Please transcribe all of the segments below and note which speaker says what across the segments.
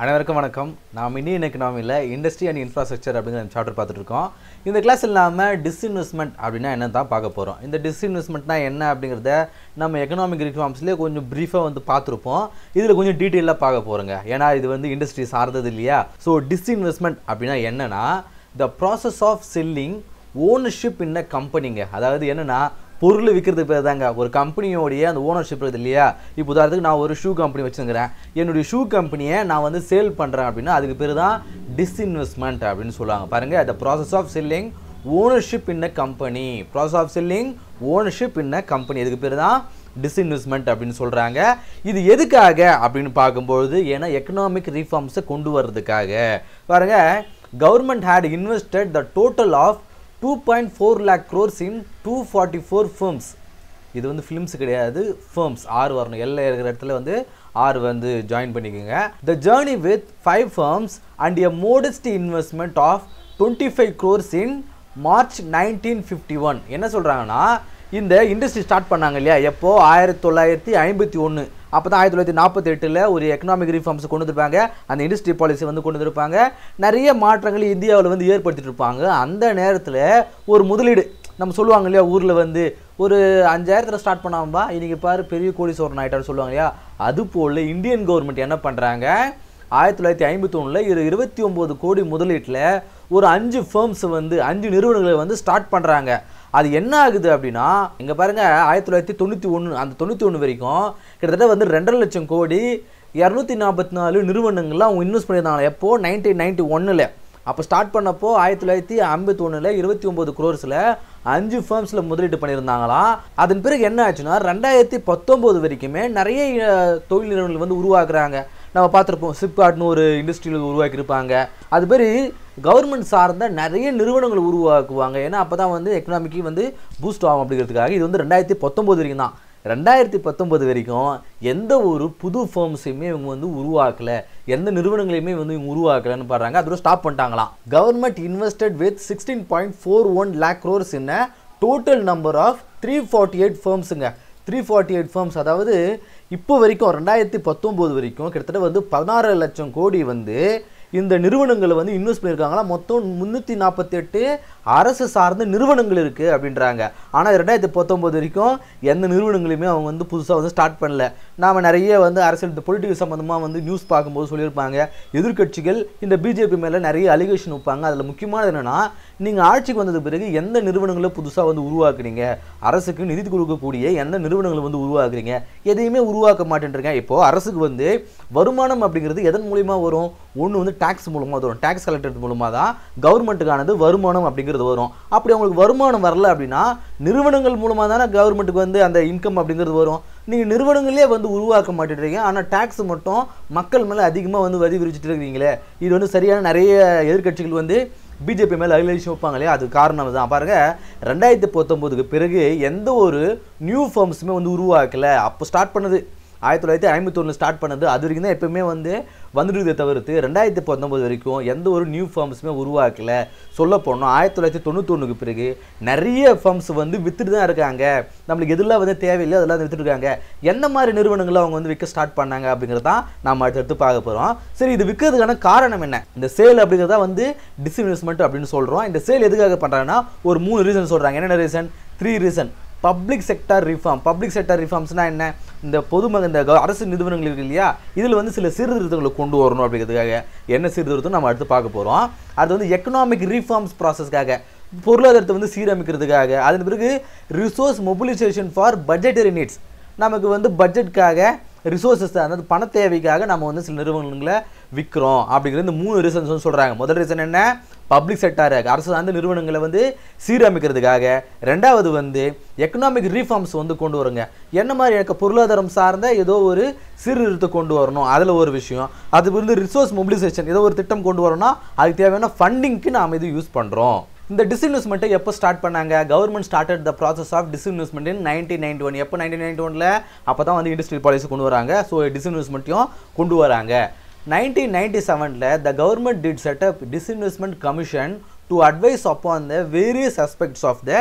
Speaker 1: அனைவருக்கும் வணக்கம். நாம் இந்தியன் எக்கனாமியில் இண்டஸ்ட்ரி அண்ட் இன்ஃப்ராஸ்ட்ரக்சர் அப்படிங்கிற சாப்டர் பார்த்துட்டு இருக்கோம். இந்த கிளாஸில் நாம் டிஸ்இன்வெஸ்ட்மெண்ட் அப்படின்னா என்ன தான் பார்க்க போகிறோம். இந்த டிஸ்இன்வெஸ்ட்மெண்ட்னா என்ன அப்படிங்கிறத நம்ம எக்கனாமிக் ரிஃபார்ம்ஸ்லேயே கொஞ்சம் ப்ரீஃபாக பார்த்துருப்போம். இதில் கொஞ்சம் டீட்டெயிலாக பார்க்க போகிறோங்க. ஏன்னா இது இண்டஸ்ட்ரி சார்ந்தது இல்லையா. ஸோ டிஸ்இன்வெஸ்ட்மெண்ட் அப்படின்னா என்னென்னா the process of selling ownership in a கம்பெனிங்க. அதாவது என்னென்னா பொருள் விற்கிறதுக்கு பேர் தாங்க ஒரு கம்பெனியோடைய அந்த ஓனர்ஷிப் இருக்குது இல்லையா. இப்போ உதாரணத்துக்கு நான் ஒரு ஷூ கம்பெனி வச்சுருக்கிறேன். என்னுடைய ஷூ கம்பெனியை நான் சேல் பண்ணுறேன் அப்படின்னா அதுக்கு பேர் தான் டிஸ்இன்வெஸ்ட்மெண்ட் அப்படின்னு சொல்லுவாங்க. பாருங்கள், the process of selling ownership in a company. Process of selling ownership in a company, இதுக்கு பேர் தான் டிஸ்இன்வெஸ்ட்மெண்ட் அப்படின்னு சொல்கிறாங்க. இது எதுக்காக அப்படின்னு பார்க்கும்பொழுது ஏன்னா எக்கனாமிக் ரீஃபார்ம்ஸை கொண்டு வர்றதுக்காக. பாருங்கள், government had invested the total of 2.4 lakh crores in 244 firms. இது ஃபிலிம்ஸ் கிடையாது, firms. ஆறு வரணும், எல்லாம் இருக்கிற இடத்துல ஆறு ஜாயின் பண்ணிக்கோங்க. The journey with 5 firms and a modest investment of 25 crores in March 1951. என்ன சொல்கிறாங்கன்னா, இந்த இண்டஸ்ட்ரி ஸ்டார்ட் பண்ணாங்க இல்லையா, எப்போ 1951. அப்போ தான் 1948 ஒரு எக்கனாமிக் ரிஃபார்ம்ஸ் கொண்டு வந்திருப்பாங்க. அந்த இண்டஸ்ட்ரி பாலிசி கொண்டு வந்திருப்பாங்க. நிறைய மாற்றங்கள் இந்தியாவில் ஏற்படுத்திட்டு இருப்பாங்க. அந்த நேரத்தில் ஒரு முதலீடு நம்ம சொல்லுவாங்க இல்லையா, ஊரில் ஒரு 5000 ஸ்டார்ட் பண்ணாம்பா இன்றைக்கி பாரு பெரிய கோடீஸ்வரன் ஆகிட்டான்னு சொல்லுவாங்க இல்லையா. அதுபோல் இந்தியன் கவர்மெண்ட் என்ன பண்ணுறாங்க, 1951 29 கோடி முதலீட்டில் ஒரு 5 ஃபர்ம்ஸ் 5 நிறுவனங்களை ஸ்டார்ட் பண்ணுறாங்க. அது என்ன ஆகுது அப்படின்னா, இங்கே பாருங்கள், 1991 அந்த 91 வரைக்கும் கிட்டத்தட்ட 2.5 லட்சம் கோடி 244 நிறுவனங்கள்லாம் அவங்க இன்வெஸ்ட் பண்ணியிருந்தாங்க. எப்போ 1991. அப்போ ஸ்டார்ட் பண்ணப்போ 1951 29 crores 5 ஃபர்ம்ஸில் முதலீட்டு பண்ணியிருந்தாங்களாம். அதன் பிறகு என்ன ஆச்சுன்னா 2019 வரைக்குமே நிறைய தொழில் நிறுவனங்கள் உருவாக்குறாங்க. நம்ம பார்த்துருப்போம், சிப்காட்னு ஒரு இண்டஸ்ட்ரியில் உருவாக்கியிருப்பாங்க. அது மாதிரி கவர்மெண்ட் சார்ந்த நிறைய நிறுவனங்கள் உருவாக்குவாங்க. ஏன்னா அப்போ தான் எக்கனாமிக்கு பூஸ்ட் ஆகும் அப்படிங்கிறதுக்காக. இது 2019 வரைக்கும் தான். 2019 வரைக்கும் எந்த ஒரு புது ஃபர்ம்ஸையுமே இவங்க உருவாக்கலை, எந்த நிறுவனங்களையுமே இவங்க உருவாக்கலைன்னு பாடுறாங்க. அதோட ஸ்டாப் பண்ணிட்டாங்களாம். Government invested with 16.41 lakh crores in total number of 348 ஃபர்ம்ஸுங்க. 348 ஃபர்ம்ஸ். அதாவது இப்போ வரைக்கும் 2019 வரைக்கும் கிட்டத்தட்ட 16 லட்சம் கோடி இந்த நிறுவனங்களை இன்வெஸ்ட் பண்ணியிருக்காங்களா. மொத்தம் 348 அரசு சார்ந்த நிறுவனங்கள் இருக்குது அப்படின்றாங்க. ஆனால் 2019 வரைக்கும் எந்த நிறுவனங்களையுமே அவங்க புதுசாக ஸ்டார்ட் பண்ணல. நாம் நிறைய அரசியல் பொலிட்டிக்கல் சம்மந்தமாக நியூஸ் பார்க்கும்போது சொல்லியிருப்பாங்க, எதிர்கட்சிகள் இந்த பிஜேபி மேலே நிறைய அலிகேஷன் வைப்பாங்க. அதில் முக்கியமானது என்னென்னா, நீங்கள் ஆட்சிக்கு வந்தது பிறகு எந்த நிறுவனங்களை புதுசாக உருவாக்குறீங்க, அரசுக்கு நிதி கொடுக்கக்கூடிய எந்த நிறுவனங்களை உருவாக்குறீங்க, எதையுமே உருவாக்க மாட்டேன்றீங்க. இப்போது அரசுக்கு வருமானம் அப்படிங்கிறது எதன் மூலிமா வரும்? ஒன்று டேக்ஸ் மூலமாக வரும். டேக்ஸ் கலெக்டர் மூலமாக தான் கவர்மெண்ட்டுக்கானது வருமானம் அப்படிங்கிறது வரும். அப்படி அவங்களுக்கு வருமானம் வரல அப்படின்னா நிறுவனங்கள் மூலமாக தானே கவர்மெண்ட்டுக்கு அந்த இன்கம் அப்படிங்கிறது வரும். நீங்கள் நிறுவனங்களே உருவாக்க மாட்டேன்றீங்க, ஆனால் டேக்ஸ் மட்டும் மக்கள் மேலே அதிகமாக வரி விரிச்சிட்டு இருக்கீங்களே. இது சரியான நிறைய எதிர்கட்சிகள் பிஜேபி மேலே அலிகேஷன் வைப்பாங்க இல்லையா. அது காரணம் தான். பாருங்கள், 2019 பிறகு எந்த ஒரு நியூ ஃபர்ம்ஸுமே உருவாக்கலை. அப்போ ஸ்டார்ட் பண்ணது 1951 ஸ்டார்ட் பண்ணது. அது வரைக்கும் தான் எப்பவுமே வந்துடுதே தவிர்த்து 2019 வரைக்கும் எந்த ஒரு நியூ ஃபர்ம்ஸுமே உருவாக்கலை. சொல்ல போனோம் 1991 பிறகு நிறைய ஃபர்ம்ஸ் வித்துட்டு தான் இருக்காங்க. நம்மளுக்கு எதெல்லாம் தேவையில்லை அதெல்லாம் வித்துருக்காங்க. எந்த மாதிரி நிறுவனங்களை அவங்க விற்க ஸ்டார்ட் பண்ணாங்க அப்படிங்கிறது தான் நம்ம அடுத்தடுத்து பார்க்க போகிறோம். சரி, இது விற்கிறதுக்கான காரணம் என்ன? இந்த சேல் அப்படிங்கிறதா டிஸ்இன்வெஸ்ட்மெண்ட் அப்படின்னு சொல்கிறோம். இந்த சேல் எதுக்காக பண்ணுறாங்கன்னா ஒரு 3 ரீசன் சொல்கிறாங்க. என்னென்ன reason? 3 reason. Public sector reform. Public sector ரிஃபார்ம்ஸ்னால் என்ன? இந்த இந்த அரசு நிறுவனங்கள் இருக்கு இல்லையா, இதில் சில சீர்திருத்தங்களை கொண்டு வரணும் அப்படிங்கிறதுக்காக. என்ன சீர்திருத்தம் நம்ம அடுத்து பார்க்க போகிறோம். அது எக்கனாமிக் ரீஃபார்ம்ஸ் ப்ராசஸ்க்காக, பொருளாதாரத்தை சீரமைக்கிறதுக்காக. அதன் பிறகு resource mobilisation for budgetary needs. நமக்கு பட்ஜெட்டுக்காக ரிசோர்ஸஸ், அதாவது பண தேவைக்காக நம்ம சில நிறுவனங்களை விற்கிறோம் அப்படிங்கிற இந்த 3 ரீசன்ஸ் சொல்கிறாங்க. முதல் ரீசன் என்ன? பப்ளிக் செக்டார், அரசு சார்ந்த நிறுவனங்களை சீரமைக்கிறதுக்காக. ரெண்டாவது எக்கனாமிக் ரீஃபார்ம்ஸ் கொண்டு வருங்க. என்ன மாதிரி எனக்கு பொருளாதாரம் சார்ந்த ஏதோ ஒரு சீர்திருத்தம் கொண்டு வரணும், அதில் ஒரு விஷயம். அது ரிசோர்ஸ் மொபிலைசேஷன், ஏதோ ஒரு திட்டம் கொண்டு வரணும்னா அதுக்கு தேவையான ஃபண்டிங்க்கு நாம் இது யூஸ் பண்ணுறோம். இந்த டிஸ்இன்வெஸ்ட்மெண்ட்டை எப்போ ஸ்டார்ட் பண்ணாங்க? Government started the process of disinvestment in 1991. எப்போ 1991? அப்போ தான் இண்டஸ்ட்ரியல் பாலிசி கொண்டு வராங்க. ஸோ டிஸ்இன்வெஸ்ட்மெண்ட்டையும் கொண்டு வராங்க. 1997 the government did set up disinvestment commission to advise upon the various aspects of the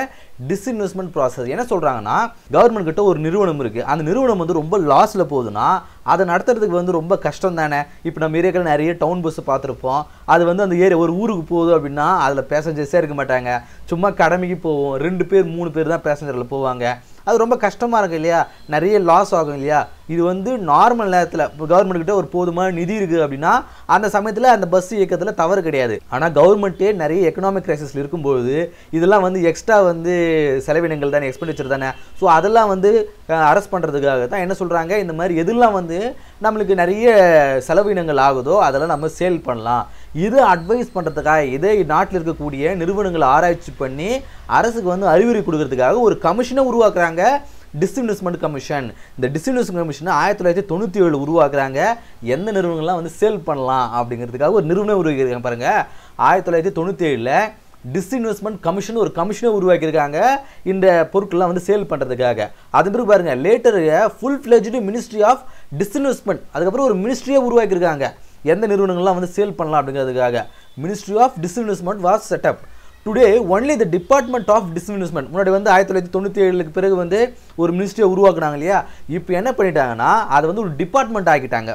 Speaker 1: disinvestment process. என்ன சொல்றாங்கன்னா கவர்மெண்ட் கிட்ட ஒரு நிறுவனம் இருக்கு, அந்த நிறுவனம் வந்து ரொம்ப லாஸ்ல போகுதுன்னா அதை நடத்துறதுக்கு வந்து ரொம்ப கஷ்டம் தானே. இப்போ நம்ம ஏரியாக்கள் நிறைய டவுன் பஸ் பார்த்துருப்போம், அது வந்து அந்த ஏரியா ஒரு ஊருக்கு போகுது அப்படின்னா அதில் பேசஞ்சர்ஸே இருக்க மாட்டாங்க, சும்மா கடமைக்கு போவோம், 2 பேர் 3 பேர் தான் பேசஞ்சரில் போவாங்க, அது ரொம்ப கஷ்டமாக இருக்கும் இல்லையா, நிறைய லாஸ் ஆகும் இல்லையா. இது வந்து நார்மல் நேரத்தில் கவர்மெண்ட் கிட்ட ஒரு போதுமான நிதி இருக்குது அப்படின்னா அந்த சமயத்தில் அந்த பஸ் இயக்கத்தில் தவறு கிடையாது. ஆனால் கவர்மெண்ட்டே நிறைய எக்கனாமிக் கிரைசிஸில் இருக்கும்போது இதெல்லாம் வந்து எக்ஸ்ட்ரா வந்து செலவினங்கள் தானே, எக்ஸ்பெண்டிச்சர் தானே. ஸோ அதெல்லாம் வந்து அரெஸ்ட் பண்ணுறதுக்காக தான் என்ன சொல்கிறாங்க, இந்த மாதிரி எதெல்லாம் வந்து நம்மளுக்கு நிறைய செலவினங்கள் ஆகுதோ அதெல்லாம் நம்ம சேல் பண்ணலாம். இது அட்வைஸ் பண்ணுறதுக்காக, இதே நாட்டில் இருக்கக்கூடிய நிறுவனங்களை ஆராய்ச்சி பண்ணி அரசுக்கு வந்து அறிவுரை கொடுக்கறதுக்காக ஒரு கமிஷனை உருவாக்குறாங்க, டிஸ்இன்வெஸ்ட்மெண்ட் கமிஷன். இந்த டிஸ்இன்வெஸ்ட்மெண்ட் கமிஷனை 1997 உருவாக்குறாங்க. எந்த நிறுவனங்கள்லாம் வந்து சேல் பண்ணலாம் அப்படிங்கிறதுக்காக ஒரு நிறுவனம் உருவாக்கியிருக்காங்க பாருங்கள். 1997 டிஸ்இன்வெஸ்ட்மெண்ட் கமிஷன் ஒரு கமிஷனை உருவாக்கியிருக்காங்க இந்த பொருட்கள்லாம் வந்து சேல் பண்ணுறதுக்காக. அது பிறகு பாருங்கள் later full fledged ministry of disinvestment, அதுக்கப்புறம் ஒரு மினிஸ்ட்ரியை உருவாக்கியிருக்காங்க எந்த நிறுவனங்கள்லாம் வந்து சேல் பண்ணலாம் அப்படிங்கிறதுக்காக. Ministry of disinvestment was set up. Today only the department of disinvestment. முன்னாடி வந்து 1997 பிறகு வந்து ஒரு மினிஸ்ட்ரியை உருவாக்குனாங்க இல்லையா, இப்போ என்ன பண்ணிட்டாங்கன்னா அதை வந்து ஒரு டிபார்ட்மெண்ட் ஆக்கிட்டாங்க,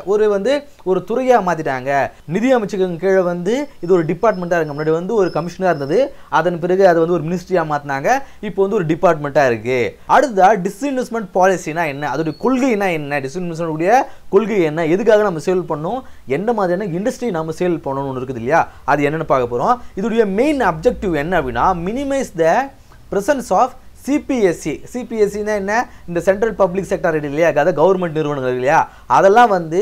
Speaker 1: ஒரு துறையாக மாற்றிட்டாங்க. நிதி அமைச்சகம் கீழே வந்து இது ஒரு டிபார்ட்மெண்ட்டாக இருக்குது. முன்னாடி வந்து ஒரு கமிஷனாக இருந்தது, அதன் பிறகு அது வந்து ஒரு மினிஸ்ட்ரியாக மாற்றினாங்க, இப்போ வந்து ஒரு டிபார்ட்மெண்ட்டாக இருக்குது. அடுத்ததாக டிஸ்இன்வெஸ்ட்மெண்ட் பாலிசினா என்ன, அதோடைய கொள்கைனா என்ன, டிஸ்இன்வெஸ்ட்மெண்ட்டுடைய கொள்கை என்ன, எதுக்காக நம்ம சேல் பண்ணணும், எந்த மாதிரியான இண்டஸ்ட்ரி நம்ம சேல் பண்ணணும்னு இருக்குது இல்லையா, அது என்னென்னு பார்க்க போகிறோம். இதோடைய மெயின் அப்ஜெக்டிவ் என்ன அப்படின்னா minimise the presence of CPSE. சிபிஎஸ்சினா என்ன, இந்த சென்ட்ரல் பப்ளிக் செக்டர் இல்லையா, அதாவது கவர்மெண்ட் நிறுவனங்கள் இல்லையா, அதெல்லாம் வந்து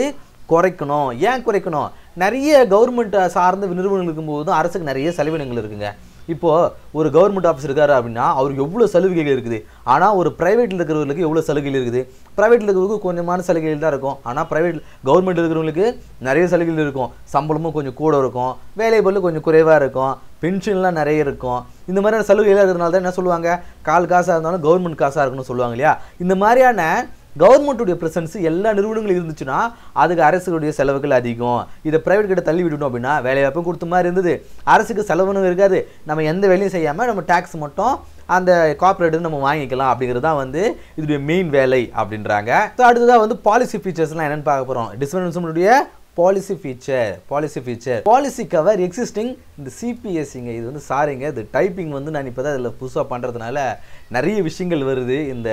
Speaker 1: குறைக்கணும். ஏன் குறைக்கணும், நிறைய கவர்மெண்ட் சார்ந்த நிறுவனங்கள் இருக்கும்போது தான் அரசுக்கு நிறைய செலவினங்கள் இருக்குங்க. இப்போது ஒரு கவர்மெண்ட் ஆஃபீஸ் இருக்காரு அப்படின்னா அவருக்கு எவ்வளோ சலுகைகள் இருக்குது, ஆனால் ஒரு ப்ரைவேட்டில் இருக்கிறவங்களுக்கு எவ்வளோ சலுகைகள் இருக்குது. ப்ரைவேட்டில் இருக்கிறவங்களுக்கு கொஞ்சமான சலுகைகள் தான் இருக்கும், ஆனால் கவர்மெண்ட் இருக்கிறவங்களுக்கு நிறைய சலுகைகள் இருக்கும். சம்பளமும் கொஞ்சம் கூட இருக்கும், வேலைபளு கொஞ்சம் குறைவாக இருக்கும், பென்ஷன்லாம் நிறைய இருக்கும். இந்த மாதிரியான சலுகைகள் இருக்கிறதுனால தான் என்ன சொல்லுவாங்க, கால் காசாக இருந்தாலும் கவர்மெண்ட் காசாக இருக்குன்னு சொல்லுவாங்க இல்லையா. இந்த மாதிரியான கவர்மெண்ட்டுடைய ப்ரெசன்ஸ் எல்லா நிறுவனங்களும் இருந்துச்சுன்னா அதுக்கு அரசுடைய செலவுகள் அதிகம். இதை ப்ரைவேட் கிட்ட தள்ளி விட்டுட்டோம் அப்படின்னா வேலைவாய்ப்பும் கொடுத்த மாதிரி இருந்தது, அரசுக்கு செலவுன்னு இருக்காது, நம்ம எந்த வேலையும் செய்யாமல் நம்ம டேக்ஸ் மட்டும் அந்த கார்பரேட் நம்ம வாங்கிக்கலாம் அப்படிங்கிறது தான் வந்து இதோடைய மெயின் வேலை அப்படின்றாங்க. ஸோ அடுத்ததாக வந்து பாலிசி ஃபீச்சர்ஸ்லாம் என்னென்னு பார்க்க போகிறோம். டிஸ்இன்வெஸ்ட்மெண்ட்டுடைய பாலிசி கவர் எக்ஸிஸ்டிங் இந்த சிபிஎஸ்சிங்க. இது வந்து சாரிங்க, இது டைப்பிங் வந்து நான் இப்போ தான் இதில் புதுசாக பண்ணுறதுனால நிறைய விஷயங்கள் வருது. இந்த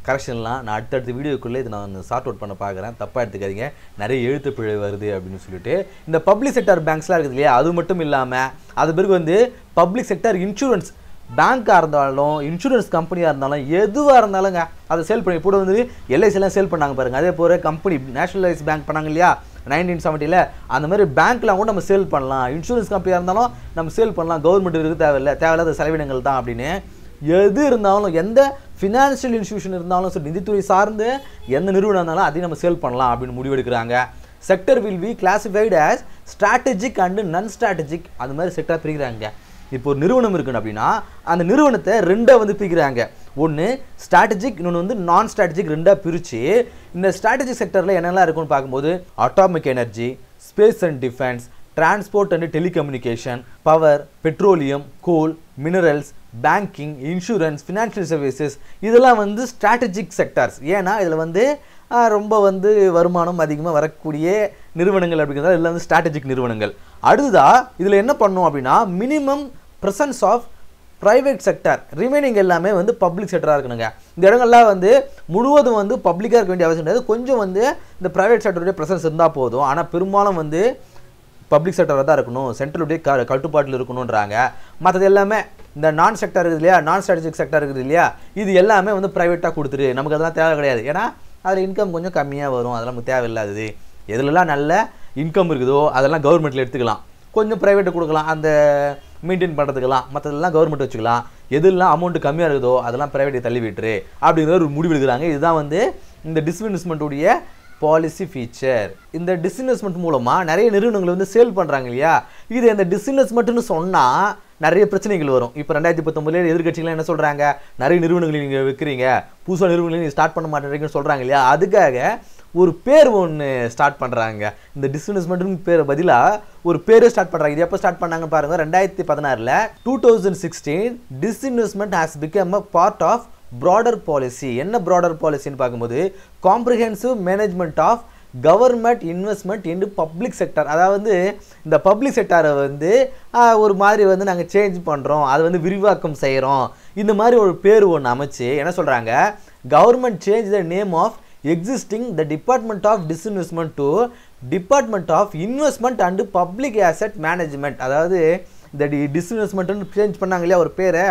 Speaker 1: கரெக்ஷன்லாம் நான் அடுத்தடுத்த வீடியோக்குள்ளே இது நான் சார்ட் அவுட் பண்ண பார்க்குறேன், தப்பாக எடுத்துக்காதீங்க, நிறைய எழுத்து பிழை வருது அப்படின்னு சொல்லிட்டு. இந்த பப்ளிக் செக்டர் பேங்க்ஸ்லாம் இருக்குது இல்லையா, அது மட்டும் இல்லாமல் அது பிறகு வந்து பப்ளிக் செக்டர் இன்சூரன்ஸ் பேங்காக இருந்தாலும் இன்சூரன்ஸ் கம்பெனியாக இருந்தாலும் எதுவாக இருந்தாலுங்க அதை சேல் பண்ணி கூட வந்து எல்ஐசிலாம் சேல் பண்ணாங்க பாருங்கள். அதே போல் கம்பெனி நேஷனலைஸ் பேங்க் பண்ணாங்க இல்லையா 1970, அந்த மாதிரி பேங்க்லாம் கூட நம்ம சேல் பண்ணலாம், இன்சூரன்ஸ் கம்பெனியாக இருந்தாலும் நம்ம சேல் பண்ணலாம், கவர்மெண்ட் இருக்குது தேவையில்லாத செலவினங்கள் தான் அப்படின்னு. எது இருந்தாலும் எந்த ஃபினான்ஷியல் இன்ஸ்டியூஷன் இருந்தாலும் சரி, நிதித்துறை சார்ந்து எந்த நிறுவனம் இருந்தாலும் அதையும் நம்ம சேல் பண்ணலாம் அப்படின்னு முடிவெடுக்கிறாங்க. Sector will be classified as strategic and non strategic, அது மாதிரி செக்டர் பிரிக்கிறாங்க. இப்போ ஒரு நிறுவனம் இருக்குன்னு அப்படின்னா அந்த நிறுவனத்தை ரெண்டாக வந்து பிரிக்கிறாங்க, ஒன்று ஸ்ட்ராட்டஜிக், இன்னொன்று வந்து நான் ஸ்ட்ராட்டஜிக், ரெண்டாக பிரித்து இந்த ஸ்ட்ராட்டஜிக் செக்டரில் என்னெல்லாம் இருக்குன்னு பார்க்கும்போது atomic energy, space and defence, transport and telecommunication, power, petroleum, goal, minerals, banking, insurance, financial services, இதெல்லாம் வந்து ஸ்ட்ராட்டஜிக் செக்டர்ஸ். ஏன்னா இதில் வந்து ரொம்ப வந்து வருமானம் அதிகமாக வரக்கூடிய நிறுவனங்கள் அப்படிங்கிறதால இதெல்லாம் வந்து ஸ்ட்ராட்டஜிக் நிறுவனங்கள். அடுத்ததாக இதில் என்ன பண்ணோம் அப்படின்னா minimum presence of private sector, remaining எல்லாமே வந்து பப்ளிக் செக்டராக இருக்கணுங்க. இந்த இடங்கள்லாம் வந்து முழுவதும் வந்து பப்ளிக்காக இருக்க வேண்டிய அவசியம் கிடையாது, கொஞ்சம் வந்து இந்த ப்ரைவேட் செக்டருடைய ப்ரெசன்ஸ் இருந்தால் போதும். ஆனால் பெரும்பாலும் வந்து பப்ளிக் செக்டராக தான் இருக்கணும், சென்ட்ரலுடைய கட்டுப்பாட்டில் இருக்கணுன்றாங்க. மற்றது எல்லாமே இந்த நான் செக்டர் இருக்குது இல்லையா, நான் ஸ்ட்ராட்டஜிக் செக்டர் இருக்குது இல்லையா, இது எல்லாமே வந்து ப்ரைவேட்டாக கொடுத்துரு, நமக்கு அதெல்லாம் தேவை கிடையாது. ஏன்னா அதில் இன்கம் கொஞ்சம் கம்மியாக வரும், அதெல்லாம் நமக்கு தேவையில்லாதது. எதுலலாம் நல்ல இன்கம் இருக்குதோ அதெல்லாம் கவர்மெண்ட்டில் எடுத்துக்கலாம், கொஞ்சம் ப்ரைவேட்டை கொடுக்கலாம் அந்த மெயின்டைன் பண்ணுறதுக்கெல்லாம், மற்றதெல்லாம் கவர்மெண்ட் வச்சுக்கலாம். எதுலாம் அமௌண்ட் கம்மியாக இருக்குதோ அதெல்லாம் ப்ரைவேட்டை தள்ளி விட்டுரு அப்படிங்கிற ஒரு முடிவு எடுக்கிறாங்க. இதுதான் வந்து இந்த டிஸ்இன்வெஸ்ட்மெண்ட்டுடைய பாலிசி ஃபீச்சர். இந்த டிஸ்இன்வெஸ்ட்மெண்ட் மூலமாக நிறைய நிறுவனங்கள் வந்து சேல் பண்ணுறாங்க இல்லையா, இது இந்த டிஸ்இன்வெஸ்ட்மெண்ட்னு சொன்னால் நிறைய பிரச்சனைகள் வரும். இப்போ 2019 எதிர்கட்சிகள்லாம் என்ன சொல்கிறாங்க, நிறைய நிறுவனங்கள் நீங்கள் விற்கிறீங்க, புதுசாக நிறுவனங்கள் நீங்கள் ஸ்டார்ட் பண்ண மாட்டேங்கிறீங்கன்னு சொல்கிறாங்க இல்லையா. அதுக்காக ஒரு பேர் ஒன்று ஸ்டார்ட் பண்ணுறாங்க. இந்த டிஸ்இன்வெஸ்ட்மெண்ட்னு பேர் பதிலாக ஒரு பேர் ஸ்டார்ட் பண்ணுறாங்க. இது எப்போ ஸ்டார்ட் பண்ணாங்க பாருங்கள், 2016 2016 disinvestment has become a part of broader policy. என்ன ப்ராடர் பாலிசின்னு பார்க்கும்போது comprehensive management of government investment in public sector. அதாவது இந்த பப்ளிக் செக்டாரை வந்து ஒரு மாதிரி வந்து நாங்கள் சேஞ்ச் பண்ணுறோம், அதை வந்து விரிவாக்கம் செய்கிறோம், இந்த மாதிரி ஒரு பேர் ஒன்று அமைச்சு என்ன சொல்கிறாங்க, government change the name of existing the department of disinvestment to department of investment and public asset management. அதாவது இந்த டிஸ்இன்வெஸ்ட்மெண்ட்டுன்னு சேஞ்ச் பண்ணாங்க இல்லையா ஒரு பேரை,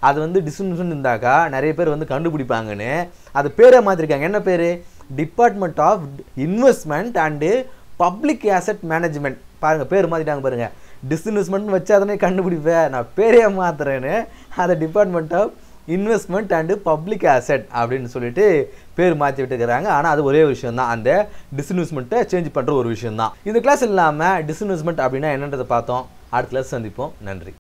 Speaker 1: அது வந்து டிஸ்இன்வெஸ்ட்மெண்ட் இருந்தாக்கா நிறைய பேர் வந்து கண்டுபிடிப்பாங்கன்னு அது பேரை மாற்றிருக்காங்க. என்ன பேர், department of investment and public asset management. பாருங்கள் பேர் மாற்றிட்டாங்க பாருங்கள், டிஸ்இன்வெஸ்ட்மெண்ட்னு வச்சு அதனே கண்டுபிடிப்பேன், நான் பேரே மாற்றுறேன்னு அதை department of investment and public asset அப்படின்னு சொல்லிட்டு பேர் மாற்றி விட்டுக்கிறாங்க. ஆனால் அது ஒரே விஷயம் தான், அந்த டிஸ்இன்வெஸ்ட்மெண்ட்டை சேஞ்ச் பண்ணுற ஒரு விஷயம் தான். இந்த கிளாஸ் இல்லாமல் டிஸ்இன்வெஸ்ட்மெண்ட் அப்படின்னா என்னன்றதை பார்த்தோம். அடுத்த கிளாஸ் சந்திப்போம். நன்றி.